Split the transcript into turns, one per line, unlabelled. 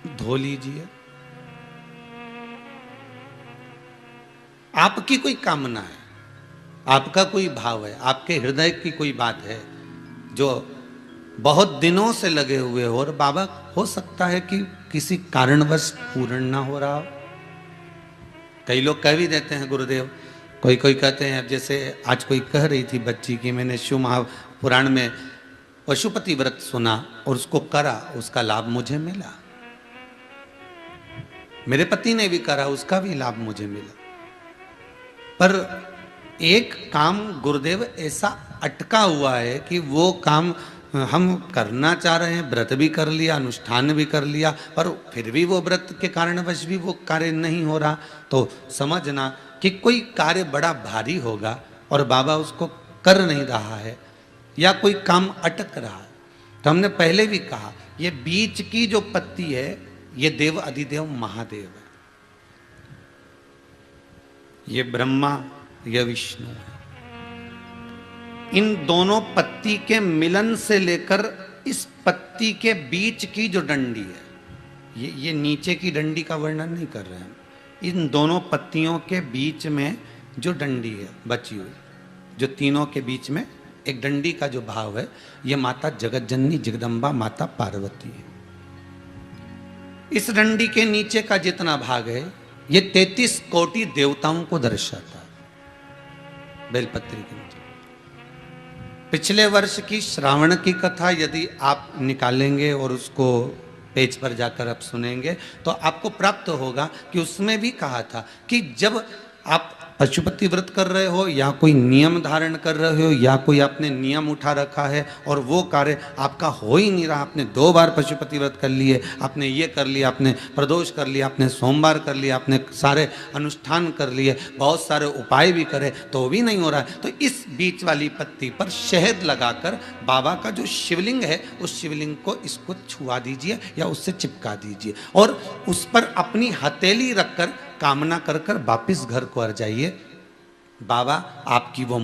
धो लीजिए। आपकी कोई कामना है, आपका कोई भाव है, आपके हृदय की कोई बात है जो बहुत दिनों से लगे हुए हो, और बाबा हो सकता है कि किसी कारणवश पूर्ण ना हो रहा हो। कई लोग कह भी देते हैं गुरुदेव, कोई कोई कहते हैं, अब जैसे आज कोई कह रही थी बच्ची की मैंने शिव महापुराण में पशुपति व्रत सुना और उसको करा, उसका लाभ मुझे मिला। मेरे पति ने भी करा, उसका भी लाभ मुझे मिला। पर एक काम गुरुदेव ऐसा अटका हुआ है कि वो काम हम करना चाह रहे हैं, व्रत भी कर लिया, अनुष्ठान भी कर लिया, पर फिर भी वो व्रत के कारणवश भी वो कार्य नहीं हो रहा। तो समझना कि कोई कार्य बड़ा भारी होगा और बाबा उसको कर नहीं रहा है, या कोई काम अटक रहा है। तो हमने पहले भी कहा, ये बीच की जो पत्ती है ये देव अधिदेव महादेव है, ये ब्रह्मा, ये विष्णु है। इन दोनों पत्ती के मिलन से लेकर इस पत्ती के बीच की जो डंडी है, ये नीचे की डंडी का वर्णन नहीं कर रहे हैं, इन दोनों पत्तियों के बीच में जो डंडी है बची हुई, जो तीनों के बीच में एक डंडी का जो भाव है, ये माता जगत जननी जगदम्बा माता पार्वती है। इस डंडी के नीचे का जितना भाग है ये 33 कोटि देवताओं को दर्शाता है। बेलपत्री के नीचे पिछले वर्ष की श्रावण की कथा यदि आप निकालेंगे और उसको पेज पर जाकर आप सुनेंगे तो आपको प्राप्त होगा कि उसमें भी कहा था कि जब आप पशुपति व्रत कर रहे हो या कोई नियम धारण कर रहे हो या कोई आपने नियम उठा रखा है और वो कार्य आपका हो ही नहीं रहा, आपने 2 बार पशुपति व्रत कर लिए, आपने ये कर लिया, आपने प्रदोष कर लिया, आपने सोमवार कर लिया, आपने सारे अनुष्ठान कर लिए, बहुत सारे उपाय भी करे तो भी नहीं हो रहा है, तो इस बीच वाली पत्ती पर शहद लगाकर बाबा का जो शिवलिंग है उस शिवलिंग को इसको छुआ दीजिए या उससे चिपका दीजिए और उस पर अपनी हथेली रखकर कामना कर कर वापिस घर को आ जाइए। बाबा आपकी वो